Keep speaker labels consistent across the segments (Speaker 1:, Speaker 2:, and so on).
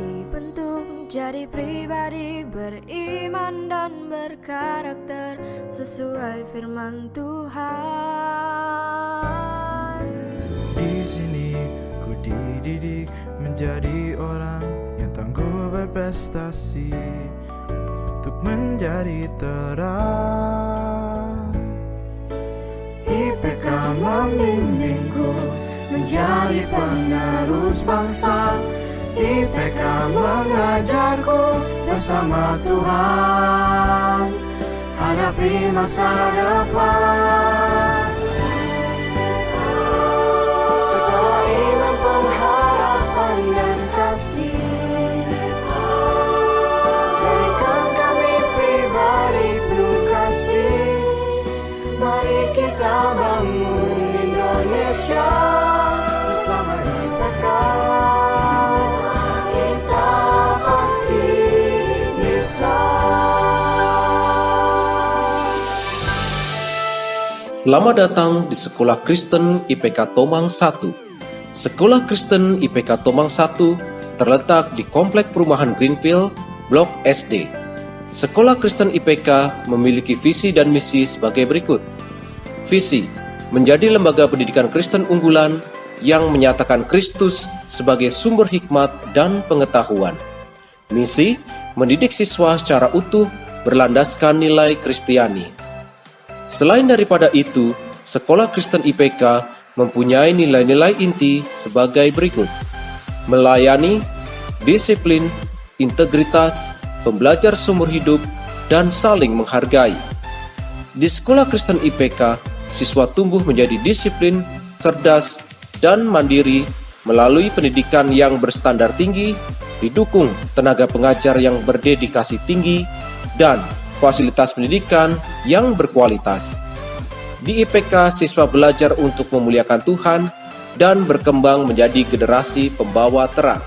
Speaker 1: dibentuk menjadi pribadi beriman dan berkarakter sesuai firman Tuhan.
Speaker 2: Di sini ku dididik menjadi orang yang tangguh berprestasi untuk menjadi terang. IPK membimbingku menjadi penerus bangsa. IPK mengajarku bersama Tuhan hadapi masa depan. Sekolah iman, pengharapan dan kasih, jadikan kami pribadi penuh kasih. Mari kita bangun Indonesia bersama IPK. Kita pasti bisa.
Speaker 3: Selamat datang di Sekolah Kristen IPK Tomang 1. Sekolah Kristen IPK Tomang 1 terletak di Komplek Perumahan Greenfield, Blok SD. Sekolah Kristen IPK memiliki visi dan misi sebagai berikut. Visi, menjadi lembaga pendidikan Kristen unggulan yang menyatakan Kristus sebagai sumber hikmat dan pengetahuan. Misi, mendidik siswa secara utuh berlandaskan nilai Kristiani. Selain daripada itu, Sekolah Kristen IPK mempunyai nilai-nilai inti sebagai berikut: melayani, disiplin, integritas, pembelajar seumur hidup, dan saling menghargai. Di Sekolah Kristen IPK, siswa tumbuh menjadi disiplin, cerdas, dan mandiri melalui pendidikan yang berstandar tinggi, didukung tenaga pengajar yang berdedikasi tinggi, dan fasilitas pendidikan yang berkualitas. Di IPK, siswa belajar untuk memuliakan Tuhan dan berkembang menjadi generasi pembawa terang.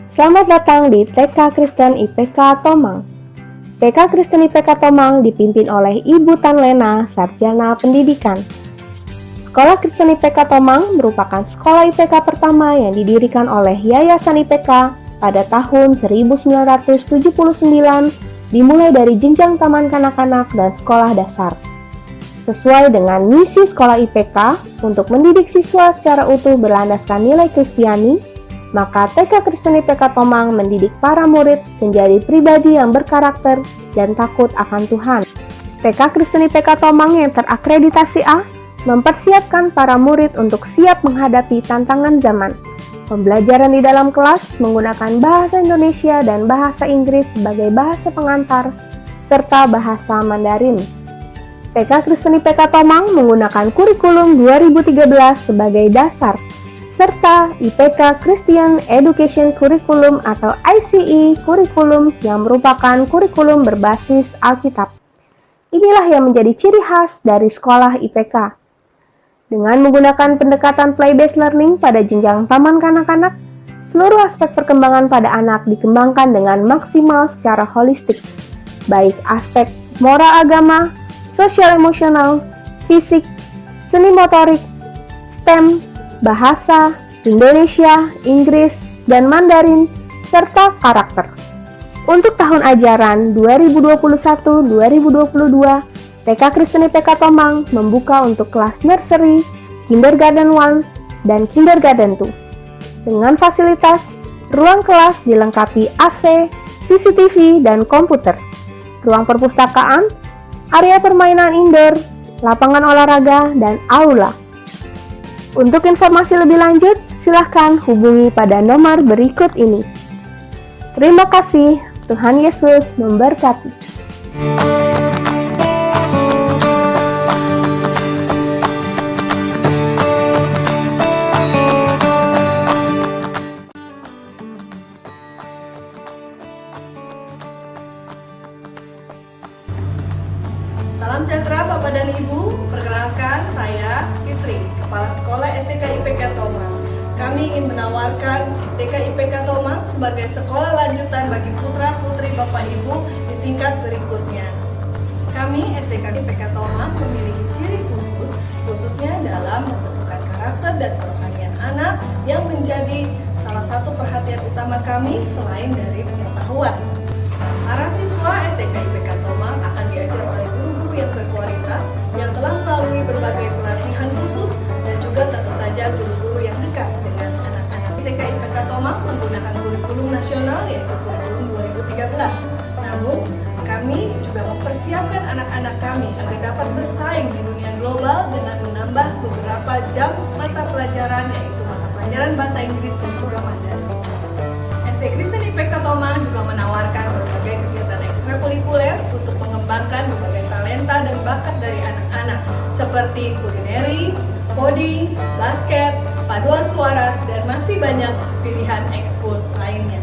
Speaker 4: Selamat datang di TK Kristen IPK Tomang. TK Kristen IPK Tomang dipimpin oleh Ibu Tan Lena, Sarjana Pendidikan. Sekolah Kristen IPK Tomang merupakan sekolah IPK pertama yang didirikan oleh Yayasan IPK pada tahun 1979, dimulai dari jenjang taman kanak-kanak dan sekolah dasar. Sesuai dengan misi sekolah IPK untuk mendidik siswa secara utuh berlandaskan nilai Kristiani, maka TK Kristen IPK Tomang mendidik para murid menjadi pribadi yang berkarakter dan takut akan Tuhan. TK Kristen IPK Tomang yang terakreditasi A mempersiapkan para murid untuk siap menghadapi tantangan zaman. Pembelajaran di dalam kelas menggunakan bahasa Indonesia dan bahasa Inggris sebagai bahasa pengantar, serta bahasa Mandarin. TK Kristen IPK Tomang menggunakan kurikulum 2013 sebagai dasar, serta IPK Christian Education Curriculum atau ICE kurikulum yang merupakan kurikulum berbasis Alkitab. Inilah yang menjadi ciri khas dari sekolah IPK. Dengan menggunakan pendekatan play-based learning pada jenjang taman kanak-kanak, seluruh aspek perkembangan pada anak dikembangkan dengan maksimal secara holistik, baik aspek moral agama, sosial emosional, fisik, seni motorik, STEM, bahasa, Indonesia, Inggris, dan Mandarin, serta karakter. Untuk tahun ajaran 2021-2022, TK Kristen IPK Tomang membuka untuk kelas nursery, kindergarten 1, dan kindergarten 2. Dengan fasilitas, ruang kelas dilengkapi AC, CCTV, dan komputer, ruang perpustakaan, area permainan indoor, lapangan olahraga, dan aula. Untuk informasi lebih lanjut, silahkan hubungi pada nomor berikut ini. Terima kasih, Tuhan Yesus memberkati.
Speaker 5: Salam sejahtera Bapak dan Ibu, perkenalkan saya Fitri, Kepala Sekolah STK IPK Tomang. Kami ingin menawarkan STK IPK Tomang sebagai sekolah lanjutan bagi putra-putri Bapak Ibu di tingkat berikutnya. Kami STK IPK Tomang memiliki ciri khusus, khususnya dalam membentukkan karakter dan kerohanian anak-anak yang menjadi salah satu perhatian utama kami selain dari pengetahuan. Para siswa STK IPK Tomang akan diajar oleh guru-guru yang berkualitas yang telah melalui berbagai pelatihan khusus dan juga tentu saja guru-guru yang dekat dengan anak-anak. STK IPK Tomang menggunakan kurikulum nasional yaitu kurikulum 2013. Namun, kami juga mempersiapkan anak-anak kami agar dapat bersaing di dunia global dengan menambah beberapa jam mata pelajaran yaitu mata pelajaran bahasa Inggris dan juga Mandarin. SD Kristen IPK Tomang juga menawarkan berbagai kegiatan ekstrakurikuler untuk mengembangkan berbagai talenta dan bakat dari anak-anak seperti kulineri, coding, basket, paduan suara, dan masih banyak pilihan ekskul lainnya.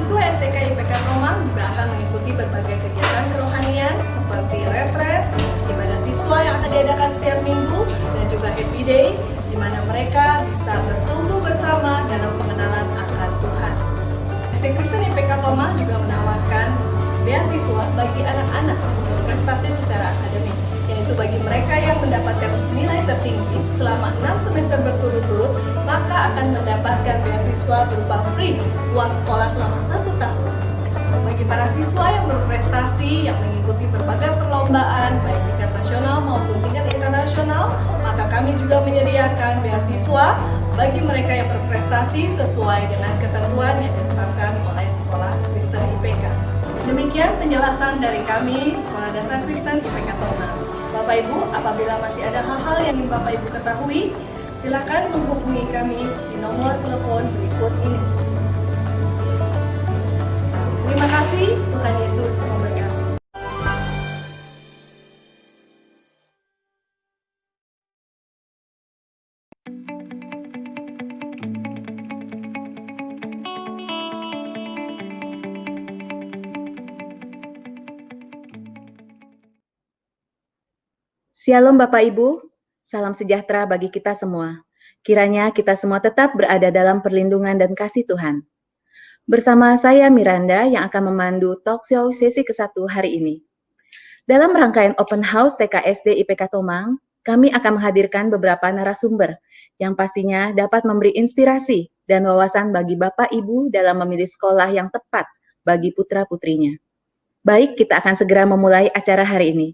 Speaker 5: Siswa STK IPK Tomang juga akan mengikuti berbagai kegiatan kerohanian seperti retret, ibadah siswa yang akan diadakan setiap minggu, dan juga Happy Day, di mana mereka bisa bertumbuh bersama dalam pengenalan akan Tuhan. SD Kristen IPK Tomang juga menawarkan beasiswa bagi anak-anak untuk prestasi secara akademik, yaitu bagi mereka yang mendapatkan nilai tertinggi selama 6 semester berturut-turut, maka akan mendapatkan beasiswa berupa free uang sekolah selama 1 tahun. Bagi para siswa yang berprestasi yang mengikuti berbagai perlombaan baik tingkat nasional maupun tingkat internasional, maka kami juga menyediakan beasiswa bagi mereka yang berprestasi sesuai dengan ketentuan yang ditetapkan oleh Sekolah Kristen IPK. Demikian penjelasan dari kami, Sekolah Dasar Kristen IPK Tomang. Bapak Ibu, apabila masih ada hal-hal yang ingin Bapak Ibu ketahui, silakan menghubungi kami di nomor telepon berikut ini. Terima kasih, Tuhan Yesus memberkati.
Speaker 6: Shalom Bapak Ibu, salam sejahtera bagi kita semua. Kiranya kita semua tetap berada dalam perlindungan dan kasih Tuhan. Bersama saya Miranda yang akan memandu talk show sesi ke-1 hari ini. Dalam rangkaian Open House TKSD IPK Tomang, kami akan menghadirkan beberapa narasumber yang pastinya dapat memberi inspirasi dan wawasan bagi Bapak Ibu dalam memilih sekolah yang tepat bagi putra-putrinya. Baik, kita akan segera memulai acara hari ini.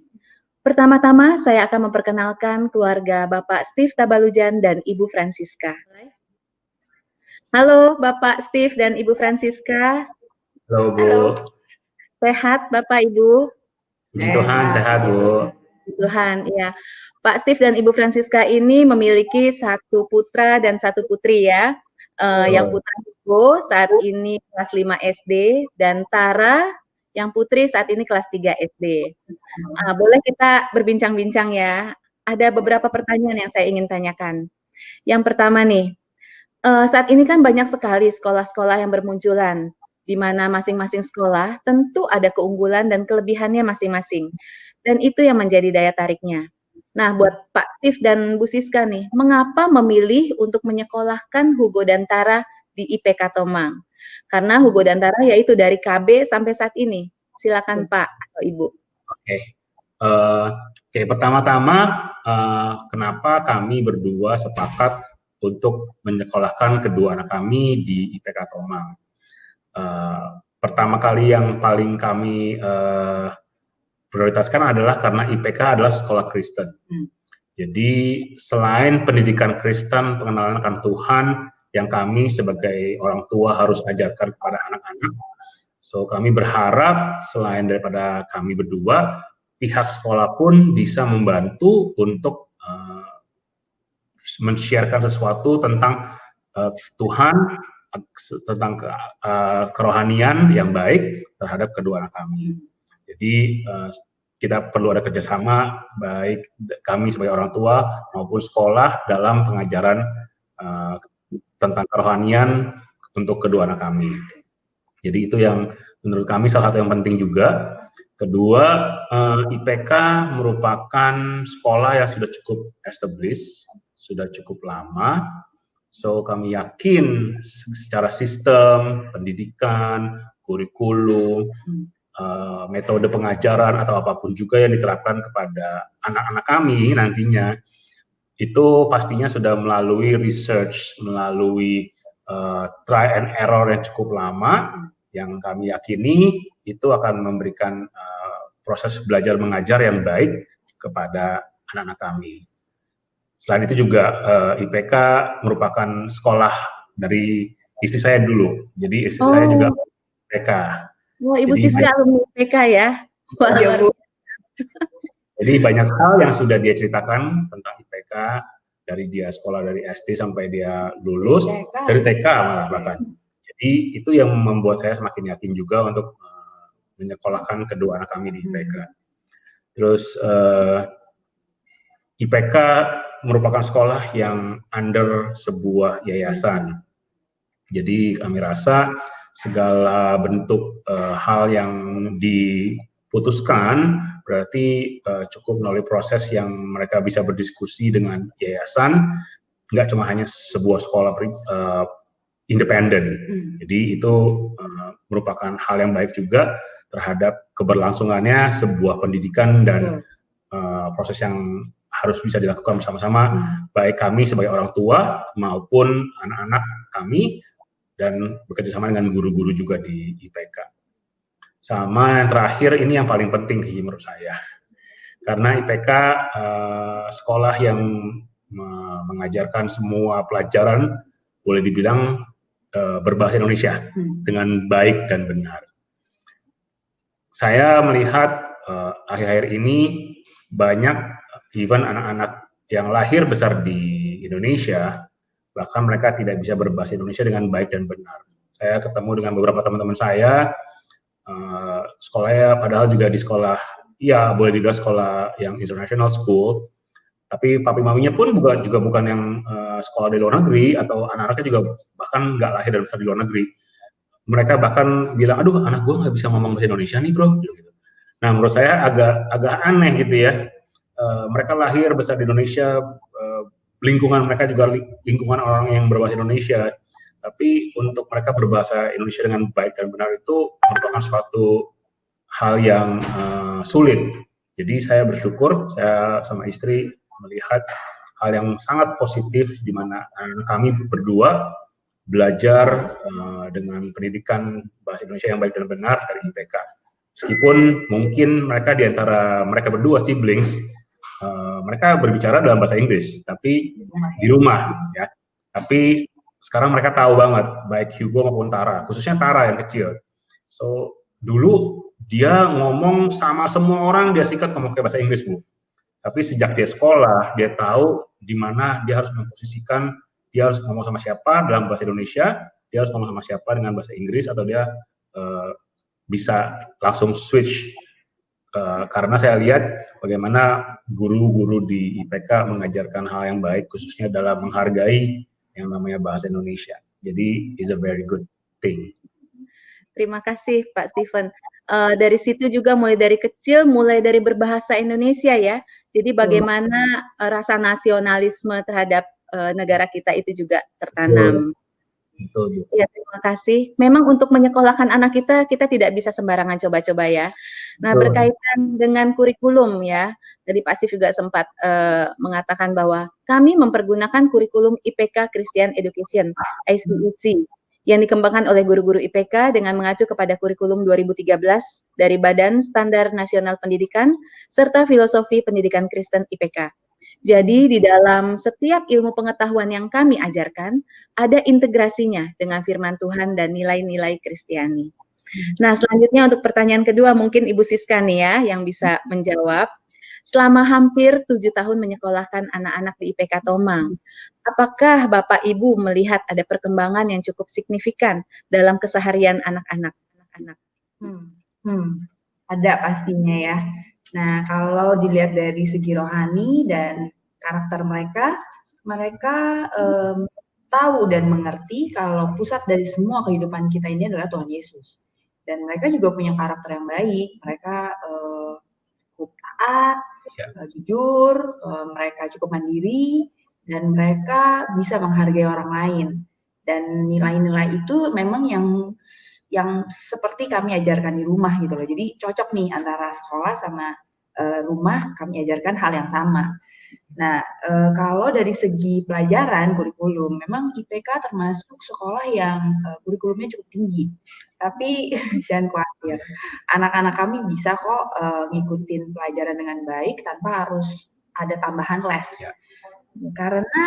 Speaker 6: Pertama-tama, saya akan memperkenalkan keluarga Bapak Steve Tabalujan dan Ibu Francisca. Halo, Bapak Steve dan Ibu Francisca.
Speaker 7: Halo, Bu.
Speaker 6: Halo. Sehat, Bapak Ibu?
Speaker 7: Puji Tuhan, sehat, Bu.
Speaker 6: Puji Tuhan, ya. Pak Steve dan Ibu Francisca ini memiliki 1 putra dan 1 putri ya. Yang putra Ibu saat ini kelas 5 SD, dan Tara yang putri saat ini kelas 3 SD. Boleh kita berbincang-bincang ya. Ada beberapa pertanyaan yang saya ingin tanyakan. Yang pertama nih, saat ini kan banyak sekali sekolah-sekolah yang bermunculan, di mana masing-masing sekolah tentu ada keunggulan dan kelebihannya masing-masing. Dan itu yang menjadi daya tariknya. Nah, buat Pak Steve dan Bu Siska nih, mengapa memilih untuk menyekolahkan Hugo dan Tara di IPK Tomang? Karena Hugo dan Tara yaitu dari KB sampai saat ini. Silakan Pak atau Ibu.
Speaker 7: Oke, pertama-tama kenapa kami berdua sepakat untuk menyekolahkan kedua anak kami di IPK Tomang. Pertama kali yang paling kami prioritaskan adalah karena IPK adalah sekolah Kristen. Jadi selain pendidikan Kristen, pengenalan akan Tuhan, yang kami sebagai orang tua harus ajarkan kepada anak-anak. So kami berharap selain daripada kami berdua, pihak sekolah pun bisa membantu untuk men-sharekan sesuatu tentang Tuhan, tentang kerohanian yang baik terhadap kedua anak kami. Jadi kita perlu ada kerjasama baik kami sebagai orang tua maupun sekolah dalam pengajaran tentang kerohanian untuk kedua anak kami. Jadi itu yang menurut kami salah satu yang penting juga. Kedua, IPK merupakan sekolah yang sudah cukup established, sudah cukup lama. So kami yakin secara sistem, pendidikan, kurikulum, metode pengajaran atau apapun juga yang diterapkan kepada anak-anak kami nantinya itu pastinya sudah melalui research, melalui try and error yang cukup lama, yang kami yakini itu akan memberikan proses belajar mengajar yang baik kepada anak-anak kami. Selain itu juga IPK merupakan sekolah dari istri saya dulu, jadi istri saya juga IPK.
Speaker 6: Oh, Ibu
Speaker 7: Jadi
Speaker 6: Siska alumni IPK ya? Wah,
Speaker 5: Iya, Bu.
Speaker 7: Jadi banyak hal yang sudah dia ceritakan tentang IPK, dari dia sekolah dari SD sampai dia lulus, dari TK malah bahkan. Jadi itu yang membuat saya semakin yakin juga untuk menyekolahkan kedua anak kami di IPK. Terus IPK merupakan sekolah yang under sebuah yayasan. Jadi kami rasa segala bentuk hal yang diputuskan berarti cukup melalui proses yang mereka bisa berdiskusi dengan yayasan, nggak cuma hanya sebuah sekolah independen. Jadi itu merupakan hal yang baik juga terhadap keberlangsungannya sebuah pendidikan dan proses yang harus bisa dilakukan bersama-sama, baik kami sebagai orang tua maupun anak-anak kami, dan bekerja sama dengan guru-guru juga di IPK. Sama yang terakhir, ini yang paling penting sih menurut saya, karena IPK sekolah yang mengajarkan semua pelajaran boleh dibilang berbahasa Indonesia dengan baik dan benar. Saya melihat akhir-akhir ini banyak even anak-anak yang lahir besar di Indonesia, bahkan mereka tidak bisa berbahasa Indonesia dengan baik dan benar. Saya ketemu dengan beberapa teman-teman saya, sekolahnya padahal juga di sekolah, ya boleh dibilang sekolah yang international school, tapi papi maminya pun juga bukan yang sekolah di luar negeri, atau anak-anaknya juga bahkan nggak lahir dan besar di luar negeri. Mereka bahkan bilang, aduh anak gue nggak bisa ngomong bahasa Indonesia nih bro. Nah menurut saya agak aneh gitu ya. Mereka lahir besar di Indonesia, lingkungan mereka juga lingkungan orang yang berbahasa Indonesia, tapi untuk mereka berbahasa Indonesia dengan baik dan benar itu merupakan suatu hal yang sulit. Jadi saya bersyukur, saya sama istri melihat hal yang sangat positif di mana kami berdua belajar dengan pendidikan bahasa Indonesia yang baik dan benar dari IPK. Meskipun mungkin mereka di antara mereka berdua siblings, mereka berbicara dalam bahasa Inggris, tapi di rumah ya. Tapi sekarang mereka tahu banget, baik Hugo maupun Tara, khususnya Tara yang kecil. So dulu dia ngomong sama semua orang, dia sikat ngomong pakai bahasa Inggris, Bu. Tapi sejak dia sekolah, dia tahu di mana dia harus memposisikan, dia harus ngomong sama siapa dalam bahasa Indonesia, dia harus ngomong sama siapa dengan bahasa Inggris, atau dia bisa langsung switch. Karena saya lihat bagaimana guru-guru di IPK mengajarkan hal yang baik, khususnya dalam menghargai yang namanya bahasa Indonesia. Jadi, is a very good thing.
Speaker 6: Terima kasih Pak Steven. Dari situ juga mulai dari kecil, mulai dari berbahasa Indonesia ya. Jadi bagaimana rasa nasionalisme terhadap negara kita itu juga tertanam.
Speaker 7: Betul.
Speaker 6: Ya, terima kasih. Memang untuk menyekolahkan anak kita tidak bisa sembarangan coba-coba ya. Nah, berkaitan dengan kurikulum ya, tadi Pak Steve juga sempat mengatakan bahwa kami mempergunakan kurikulum IPK Christian Education, ICEC, yang dikembangkan oleh guru-guru IPK dengan mengacu kepada kurikulum 2013 dari Badan Standar Nasional Pendidikan serta Filosofi Pendidikan Kristen IPK. Jadi di dalam setiap ilmu pengetahuan yang kami ajarkan, ada integrasinya dengan firman Tuhan dan nilai-nilai Kristiani. Nah, selanjutnya untuk pertanyaan kedua mungkin Ibu Siska nih ya yang bisa menjawab. Selama hampir 7 tahun menyekolahkan anak-anak di IPK Tomang, apakah Bapak Ibu melihat ada perkembangan yang cukup signifikan dalam keseharian anak-anak?
Speaker 8: Ada pastinya ya. Nah, kalau dilihat dari segi rohani dan karakter mereka tahu dan mengerti kalau pusat dari semua kehidupan kita ini adalah Tuhan Yesus. Dan mereka juga punya karakter yang baik. Mereka cukup taat, jujur, mereka cukup mandiri, dan mereka bisa menghargai orang lain. Dan nilai-nilai itu memang yang seperti kami ajarkan di rumah gitu loh. Jadi cocok nih antara sekolah sama rumah, kami ajarkan hal yang sama. Nah, kalau dari segi pelajaran kurikulum, memang IPK termasuk sekolah yang kurikulumnya cukup tinggi. Tapi jangan khawatir, anak-anak kami bisa kok ngikutin pelajaran dengan baik tanpa harus ada tambahan les. Karena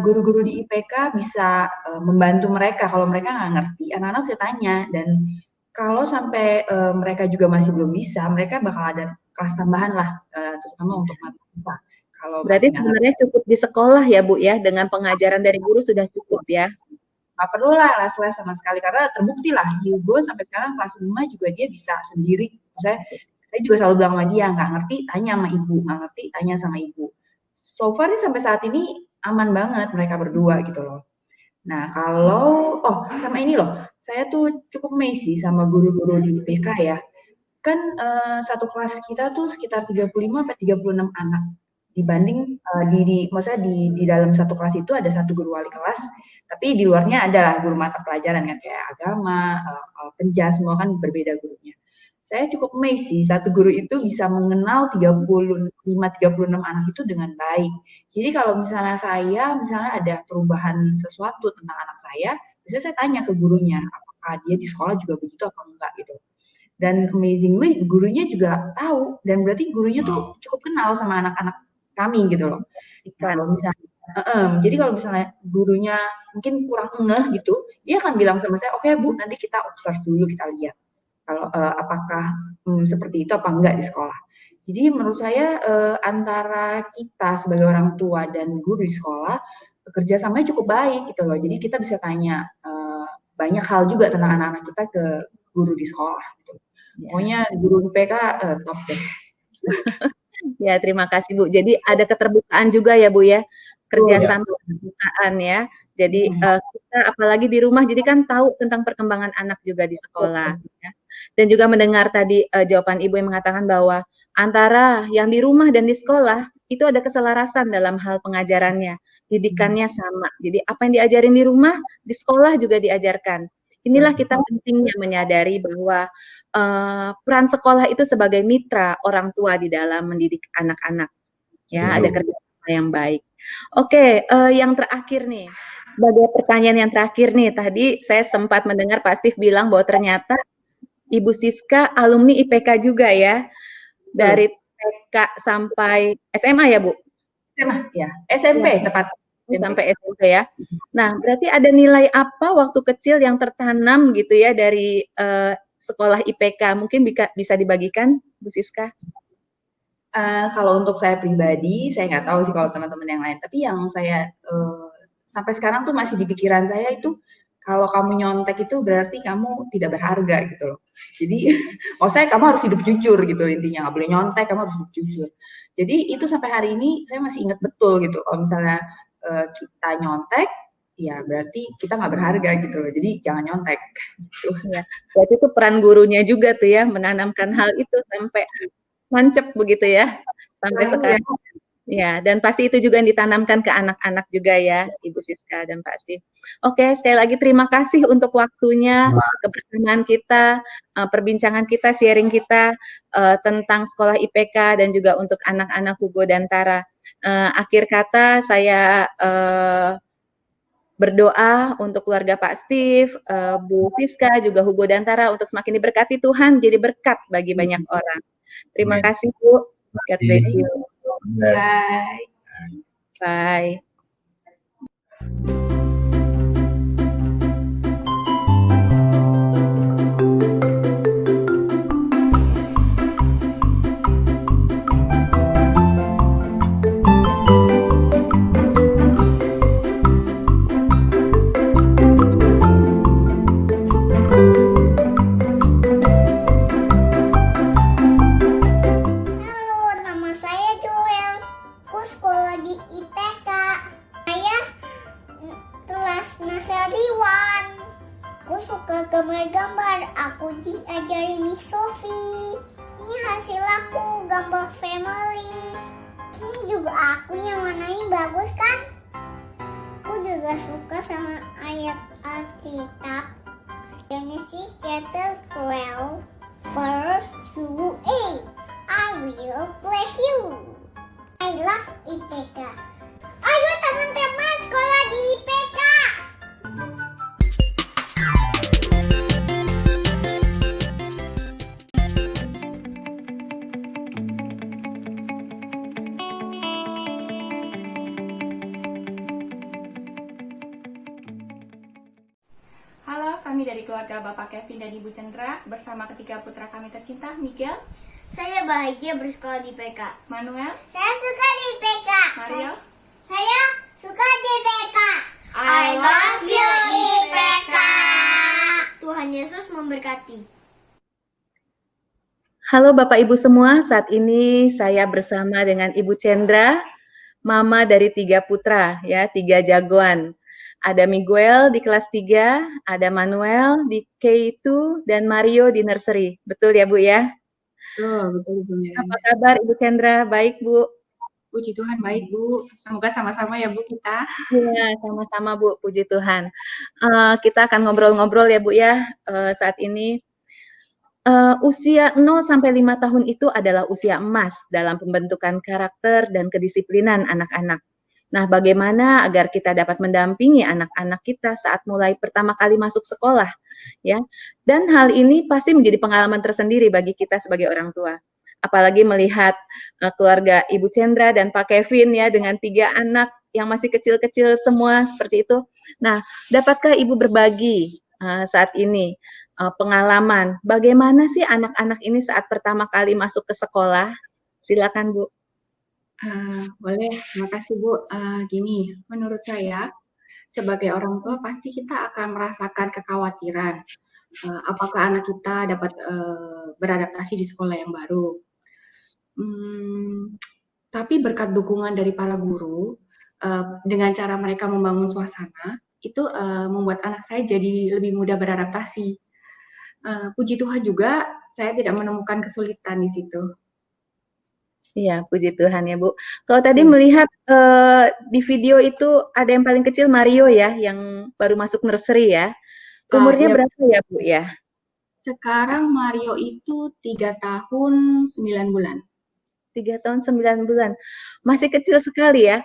Speaker 8: guru-guru di IPK bisa membantu mereka. Kalau mereka nggak ngerti, anak-anak bisa tanya. Dan kalau sampai mereka juga masih belum bisa, mereka bakal ada kelas tambahan lah, terutama untuk matematika. Kalau
Speaker 6: Berarti
Speaker 8: masih
Speaker 6: sebenarnya cukup di sekolah ya Bu ya, dengan pengajaran dari guru sudah cukup ya?
Speaker 8: nggak perlu lah les-les sama sekali, karena terbukti lah, Hugo sampai sekarang kelas 5 juga dia bisa sendiri. Saya juga selalu bilang sama dia, nggak ngerti tanya sama ibu, nggak ngerti tanya sama ibu. So far sampai saat ini aman banget mereka berdua gitu loh. Nah kalau, sama ini loh, saya tuh cukup amazed sih sama guru-guru di IPK ya. Kan satu kelas kita tuh sekitar 35-36 anak. Dibanding maksudnya di dalam satu kelas itu ada satu guru wali kelas, tapi di luarnya adalah guru mata pelajaran kan kayak agama, penjas, semua kan berbeda gurunya. Saya cukup amazed sih, satu guru itu bisa mengenal 35-36 anak itu dengan baik. Jadi kalau misalnya ada perubahan sesuatu tentang anak saya, biasanya saya tanya ke gurunya, apakah dia di sekolah juga begitu apa enggak gitu. Dan amazingly gurunya juga tahu, dan berarti gurunya tuh cukup kenal sama anak-anak kami gitu loh. Kalau misalnya, jadi kalau misalnya gurunya mungkin kurang ngeh gitu, dia akan bilang sama saya, oke Bu, nanti kita observe dulu, kita lihat kalau apakah seperti itu apa enggak di sekolah. Jadi menurut saya antara kita sebagai orang tua dan guru di sekolah kerjasamanya cukup baik gitu loh. Jadi kita bisa tanya banyak hal juga tentang anak-anak kita ke guru di sekolah gitu. Pokoknya guru IPK top deh.
Speaker 6: Ya, terima kasih Bu. Jadi ada keterbukaan juga ya Bu ya, kerjasama keterbukaan ya. Jadi kita apalagi di rumah, jadi kan tahu tentang perkembangan anak juga di sekolah. Ya. Dan juga mendengar tadi jawaban Ibu yang mengatakan bahwa antara yang di rumah dan di sekolah itu ada keselarasan dalam hal pengajarannya, didikannya sama. Jadi apa yang diajarin di rumah, di sekolah juga diajarkan. Inilah kita pentingnya menyadari bahwa peran sekolah itu sebagai mitra orang tua di dalam mendidik anak-anak. Ya, ada kerjasama yang baik. Oke, yang terakhir nih, sebagai pertanyaan yang terakhir nih, tadi saya sempat mendengar Pak Steve bilang bahwa ternyata Ibu Siska alumni IPK juga ya, dari TK sampai SMA ya Bu?
Speaker 8: SMA, ya, SMP tepat.
Speaker 6: Sampai SMP ya. Nah, berarti ada nilai apa waktu kecil yang tertanam gitu ya dari sekolah IPK? Mungkin bisa dibagikan, Bu Siska?
Speaker 8: Kalau untuk saya pribadi, saya nggak tahu sih kalau teman-teman yang lain. Tapi yang saya sampai sekarang tuh masih di pikiran saya itu, kalau kamu nyontek itu berarti kamu tidak berharga gitu loh. Jadi, maksudnya kamu harus hidup jujur gitu intinya. Nggak boleh nyontek, kamu harus hidup jujur. Jadi itu sampai hari ini saya masih ingat betul gitu. Kalau misalnya kita nyontek, ya berarti kita nggak berharga gitu loh. Jadi jangan nyontek. Gitu.
Speaker 6: Ya, berarti itu peran gurunya juga tuh ya, menanamkan hal itu sampai mancep begitu ya, sampai sekarang. Ya, dan pasti itu juga yang ditanamkan ke anak-anak juga ya, Ibu Siska dan Pak Steve. Oke, sekali lagi terima kasih untuk waktunya, kebersamaan kita, perbincangan kita, sharing kita tentang sekolah IPK dan juga untuk anak-anak Hugo dan Tara. Akhir kata saya berdoa untuk keluarga Pak Steve, Bu Siska, juga Hugo dan Tara untuk semakin diberkati Tuhan, jadi berkat bagi banyak orang. Terima kasih Bu. God bless you.
Speaker 8: Bye.
Speaker 6: Bye.
Speaker 2: Gambar-gambar aku diajari Miss Sophie. Ini hasil aku gambar family. Ini juga aku yang warnanya bagus kan? Aku juga suka sama ayat Alkitab. Genesis chapter 12 verse 2a. I will bless you. I love IPK.
Speaker 9: kami dari keluarga Bapak Kevin dan Ibu Chandra bersama ketiga putra kami tercinta, Miguel,
Speaker 2: Saya bahagia bersekolah di PK.
Speaker 9: Manuel,
Speaker 2: Saya suka di PK.
Speaker 9: Mario.
Speaker 2: Saya suka di PK. I love you IPK. Tuhan Yesus memberkati.
Speaker 6: Halo Bapak Ibu semua, saat ini saya bersama dengan Ibu Chandra, mama dari 3 putra, ya, 3 jagoan. Ada Miguel di kelas 3, ada Manuel di K2, dan Mario di nursery. Betul ya Bu ya?
Speaker 8: Betul Bu.
Speaker 6: Apa kabar Ibu Chandra? Baik Bu.
Speaker 8: Puji Tuhan baik Bu. Semoga sama-sama ya Bu kita.
Speaker 6: Iya, sama-sama Bu, puji Tuhan. Kita akan ngobrol-ngobrol ya Bu ya, saat ini. Usia 0 sampai 5 tahun itu adalah usia emas dalam pembentukan karakter dan kedisiplinan anak-anak. Nah, bagaimana agar kita dapat mendampingi anak-anak kita saat mulai pertama kali masuk sekolah, ya? Dan hal ini pasti menjadi pengalaman tersendiri bagi kita sebagai orang tua. Apalagi melihat keluarga Ibu Chandra dan Pak Kevin ya dengan 3 anak yang masih kecil-kecil semua seperti itu. Nah, dapatkah Ibu berbagi saat ini pengalaman bagaimana sih anak-anak ini saat pertama kali masuk ke sekolah? Silakan Bu.
Speaker 8: Boleh, terima kasih Bu. Gini, menurut saya sebagai orang tua pasti kita akan merasakan kekhawatiran. Apakah anak kita dapat beradaptasi di sekolah yang baru? Tapi berkat dukungan dari para guru, dengan cara mereka membangun suasana, itu membuat anak saya jadi lebih mudah beradaptasi. Puji Tuhan juga, saya tidak menemukan kesulitan di situ.
Speaker 6: Iya, puji Tuhan ya Bu. Kalau tadi melihat di video itu ada yang paling kecil Mario ya, yang baru masuk nursery ya. Umurnya
Speaker 8: Iya.
Speaker 6: berapa ya Bu ya?
Speaker 8: Sekarang Mario itu 3 tahun 9 bulan.
Speaker 6: 3 tahun 9 bulan. Masih kecil sekali ya.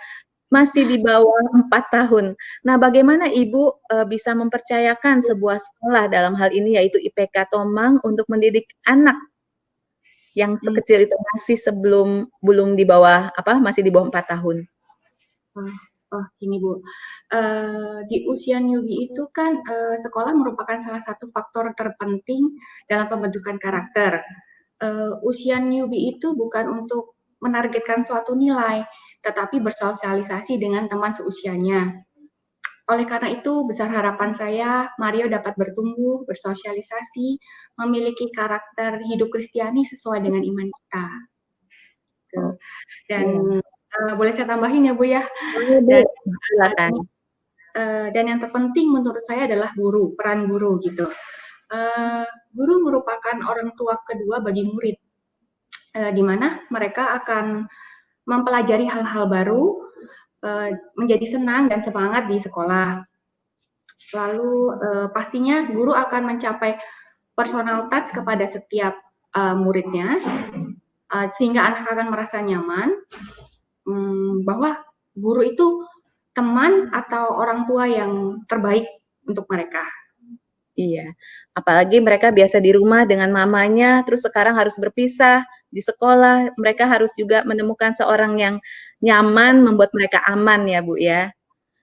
Speaker 6: Masih di bawah 4 tahun. Nah, bagaimana Ibu bisa mempercayakan sebuah sekolah dalam hal ini yaitu IPK Tomang untuk mendidik anak yang kecil itu masih belum di bawah masih di bawah 4 tahun.
Speaker 8: Gini Bu, di usia newbie itu kan sekolah merupakan salah satu faktor terpenting dalam pembentukan karakter. Usia newbie itu bukan untuk menargetkan suatu nilai, tetapi bersosialisasi dengan teman seusianya. Oleh karena itu, besar harapan saya Mario dapat bertumbuh, bersosialisasi, memiliki karakter hidup Kristiani sesuai dengan iman kita. Dan boleh saya tambahin ya Bu ya? Dan yang terpenting menurut saya adalah guru, peran guru gitu. Guru merupakan orang tua kedua bagi murid, di mana mereka akan mempelajari hal-hal baru, menjadi senang dan semangat di sekolah. Lalu pastinya guru akan mencapai personal touch kepada setiap muridnya, sehingga anak akan merasa nyaman bahwa guru itu teman atau orang tua yang terbaik untuk mereka.
Speaker 6: Iya, apalagi mereka biasa di rumah dengan mamanya, terus sekarang harus berpisah di sekolah, mereka harus juga menemukan seorang yang nyaman, membuat mereka aman ya Bu ya.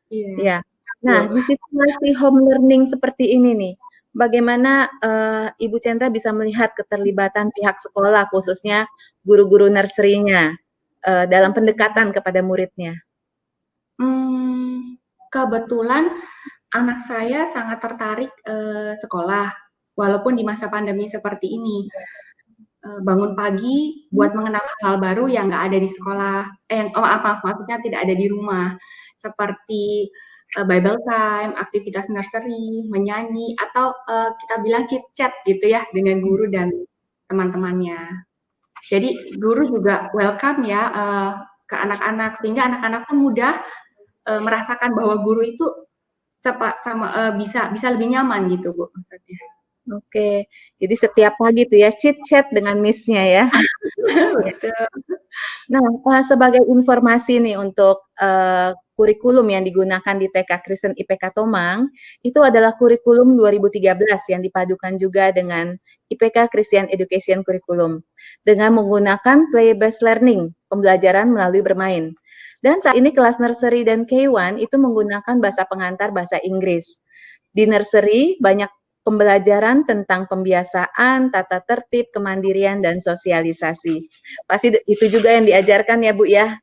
Speaker 8: Iya.
Speaker 6: Ya. Nah, di situasi home learning seperti ini nih, bagaimana Ibu Chandra bisa melihat keterlibatan pihak sekolah, khususnya guru-guru nursery-nya dalam pendekatan kepada muridnya?
Speaker 8: Kebetulan anak saya sangat tertarik sekolah, walaupun di masa pandemi seperti ini. Bangun pagi buat mengenal hal baru yang nggak ada di sekolah, maksudnya tidak ada di rumah, seperti Bible time, aktivitas nursery, menyanyi, atau kita bilang chit-chat gitu ya dengan guru dan teman-temannya. Jadi guru juga welcome ya ke anak-anak, sehingga anak-anak pun mudah merasakan bahwa guru itu bisa lebih nyaman gitu Bu maksudnya.
Speaker 6: Oke, jadi setiap pagi tuh ya chit-chat dengan miss-nya ya. Nah, sebagai informasi nih untuk kurikulum yang digunakan di TK Kristen IPK Tomang, itu adalah kurikulum 2013 yang dipadukan juga dengan IPK Christian Education Curriculum dengan menggunakan play-based learning, pembelajaran melalui bermain. Dan saat ini kelas nursery dan K1 itu menggunakan bahasa pengantar bahasa Inggris. Di nursery banyak pembelajaran tentang pembiasaan, tata tertib, kemandirian, dan sosialisasi. Pasti itu juga yang diajarkan ya Bu ya,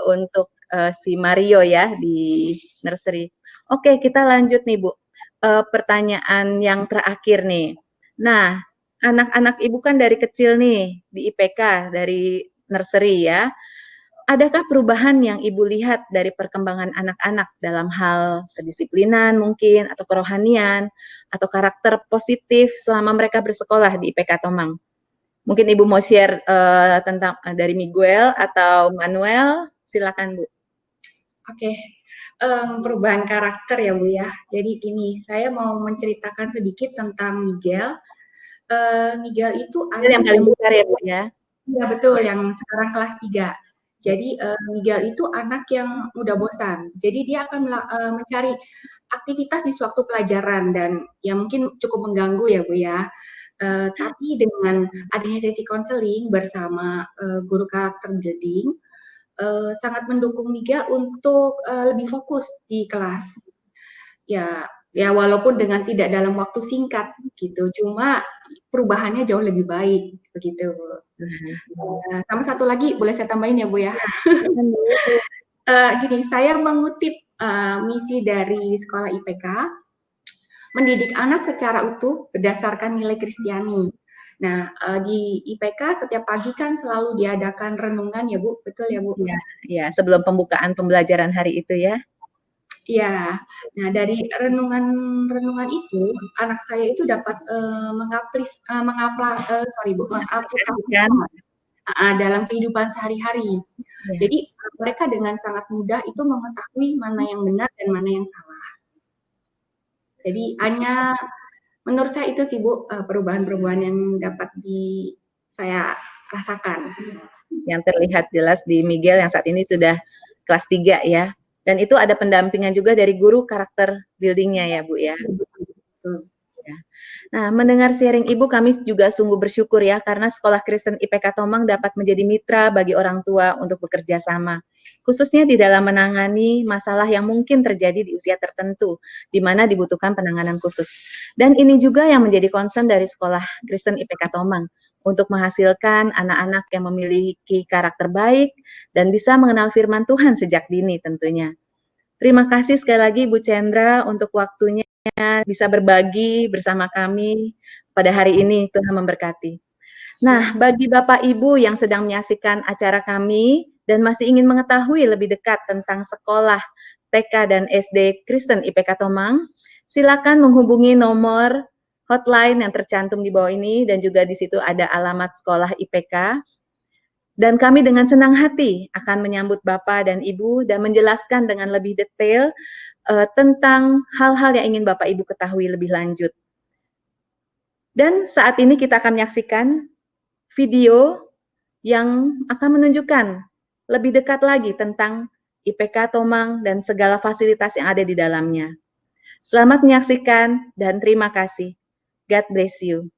Speaker 6: untuk si Mario ya di nursery. Oke, kita lanjut nih Bu. Pertanyaan yang terakhir nih. Nah, anak-anak Ibu kan dari kecil nih di IPK, dari nursery ya. Adakah perubahan yang Ibu lihat dari perkembangan anak-anak dalam hal kedisiplinan mungkin, atau kerohanian, atau karakter positif selama mereka bersekolah di IPK Tomang? Mungkin Ibu mau share tentang dari Miguel atau Manuel, silakan Bu.
Speaker 8: Oke, perubahan karakter ya Bu ya. Jadi gini, saya mau menceritakan sedikit tentang Miguel. Miguel itu anak
Speaker 6: Yang paling besar ya Bu ya?
Speaker 8: Iya betul, yang sekarang kelas 3. Jadi Miguel itu anak yang mudah bosan. Jadi dia akan mencari aktivitas di suatu pelajaran dan ya mungkin cukup mengganggu ya Bu ya. Tapi dengan adanya sesi konseling bersama guru karakter building, sangat mendukung Miguel untuk lebih fokus di kelas. Ya walaupun dengan tidak dalam waktu singkat gitu, cuma perubahannya jauh lebih baik begitu Bu. Sama satu lagi boleh saya tambahin ya Bu ya. Gini, saya mengutip misi dari sekolah IPK, mendidik anak secara utuh berdasarkan nilai Kristiani. Nah, di IPK setiap pagi kan selalu diadakan renungan ya Bu, betul ya Bu?
Speaker 6: Ya, sebelum pembukaan pembelajaran hari itu ya.
Speaker 8: Iya. Nah, dari renungan itu, anak saya itu dapat mengaplikasikan dalam kehidupan sehari-hari.
Speaker 6: Ya.
Speaker 8: Jadi mereka dengan sangat mudah itu mengetahui mana yang benar dan mana yang salah. Jadi hanya menurut saya itu sih Bu, perubahan-perubahan yang dapat saya rasakan.
Speaker 6: Yang terlihat jelas di Miguel yang saat ini sudah kelas 3 ya. Dan itu ada pendampingan juga dari guru karakter building-nya ya Bu ya. Ya. Nah, mendengar sharing Ibu, kami juga sungguh bersyukur ya, karena Sekolah Kristen IPK Tomang dapat menjadi mitra bagi orang tua untuk bekerja sama, khususnya di dalam menangani masalah yang mungkin terjadi di usia tertentu, di mana dibutuhkan penanganan khusus. Dan ini juga yang menjadi concern dari Sekolah Kristen IPK Tomang, untuk menghasilkan anak-anak yang memiliki karakter baik dan bisa mengenal firman Tuhan sejak dini tentunya. Terima kasih sekali lagi Bu Chandra untuk waktunya bisa berbagi bersama kami pada hari ini. Tuhan memberkati. Nah, bagi Bapak Ibu yang sedang menyaksikan acara kami dan masih ingin mengetahui lebih dekat tentang sekolah TK dan SD Kristen IPK Tomang, silakan menghubungi nomor hotline yang tercantum di bawah ini, dan juga di situ ada alamat sekolah IPK. Dan kami dengan senang hati akan menyambut Bapak dan Ibu dan menjelaskan dengan lebih detail tentang hal-hal yang ingin Bapak Ibu ketahui lebih lanjut. Dan saat ini kita akan menyaksikan video yang akan menunjukkan lebih dekat lagi tentang IPK Tomang dan segala fasilitas yang ada di dalamnya. Selamat menyaksikan dan terima kasih. God bless you.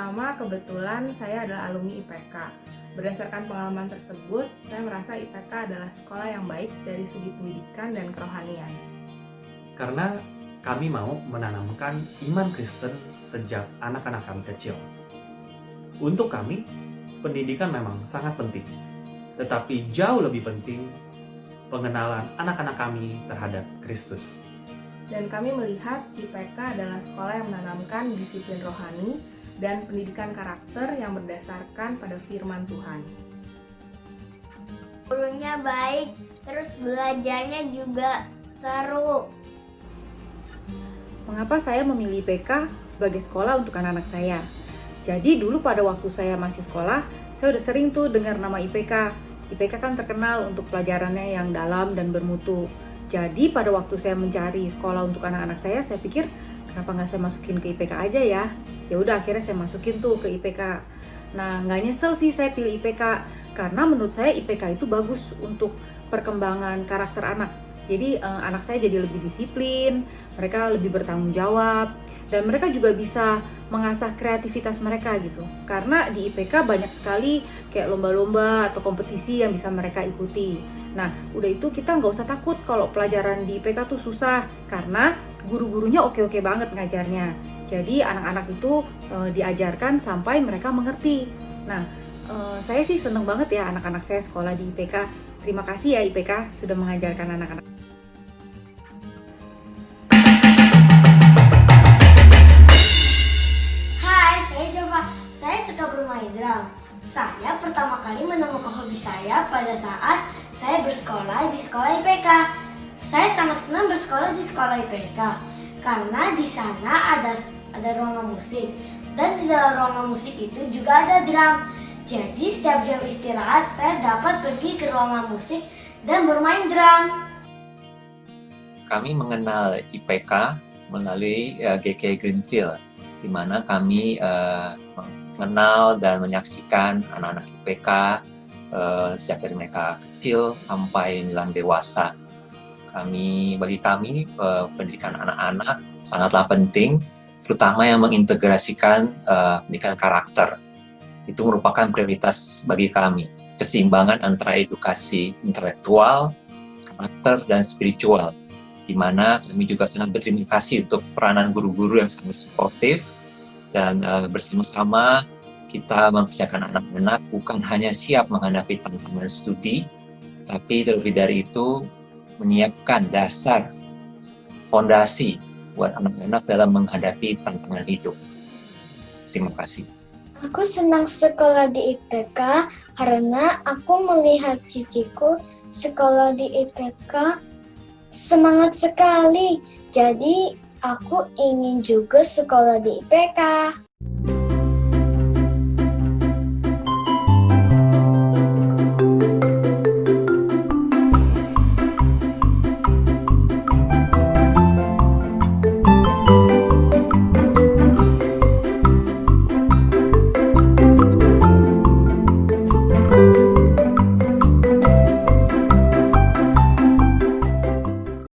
Speaker 10: Pertama, kebetulan saya adalah alumni IPK. Berdasarkan pengalaman tersebut, saya merasa IPK adalah sekolah yang baik dari segi pendidikan dan kerohanian.
Speaker 11: Karena kami mau menanamkan iman Kristen sejak anak-anak kami kecil. Untuk kami, pendidikan memang sangat penting. Tetapi jauh lebih penting pengenalan anak-anak kami terhadap Kristus.
Speaker 10: Dan kami melihat IPK adalah sekolah yang menanamkan disiplin rohani dan pendidikan karakter yang berdasarkan pada firman Tuhan.
Speaker 2: Gurunya baik, terus belajarnya juga seru.
Speaker 12: Mengapa saya memilih IPK sebagai sekolah untuk anak-anak saya? Jadi dulu pada waktu saya masih sekolah, saya udah sering tuh dengar nama IPK. IPK kan terkenal untuk pelajarannya yang dalam dan bermutu. Jadi pada waktu saya mencari sekolah untuk anak-anak saya pikir kenapa nggak saya masukin ke IPK aja ya? Ya udah akhirnya saya masukin tuh ke IPK. Nah nggak nyesel sih saya pilih IPK karena menurut saya IPK itu bagus untuk perkembangan karakter anak. Jadi anak saya jadi lebih disiplin, mereka lebih bertanggung jawab, dan mereka juga bisa mengasah kreativitas mereka gitu. Karena di IPK banyak sekali kayak lomba-lomba atau kompetisi yang bisa mereka ikuti. Nah, udah itu kita nggak usah takut kalau pelajaran di IPK tuh susah, karena guru-gurunya oke-oke banget ngajarnya. Jadi anak-anak itu diajarkan sampai mereka mengerti. Nah, saya sih seneng banget ya anak-anak saya sekolah di IPK. Terima kasih ya IPK sudah mengajarkan anak-anak.
Speaker 13: Hai, saya Jova. Saya suka bermain drum. Saya pertama kali menemukan hobi saya pada saat saya bersekolah di sekolah IPK. Saya sangat senang bersekolah di sekolah IPK karena di sana ada ruangan musik, dan di dalam ruangan musik itu juga ada drum. Jadi setiap jam istirahat saya dapat pergi ke ruangan musik dan bermain drum.
Speaker 14: Kami mengenal IPK melalui GK Greenfield, di mana kami mengenal dan menyaksikan anak-anak IPK sejak dari mereka kecil sampai menjelang dewasa. Bagi kami pendidikan anak-anak sangatlah penting, terutama yang mengintegrasikan pendidikan karakter. Itu merupakan prioritas bagi kami. Keseimbangan antara edukasi intelektual, karakter, dan spiritual. Di mana kami juga sangat berterima kasih untuk peranan guru-guru yang sangat suportif. Dan bersama-sama kita mempersiapkan anak-anak bukan hanya siap menghadapi tantangan studi, tapi terlebih dari itu menyiapkan dasar, fondasi buat anak-anak dalam menghadapi tantangan hidup. Terima kasih.
Speaker 2: Aku senang sekolah di IPK karena aku melihat ciciku sekolah di IPK semangat sekali. Jadi aku ingin juga sekolah di IPK.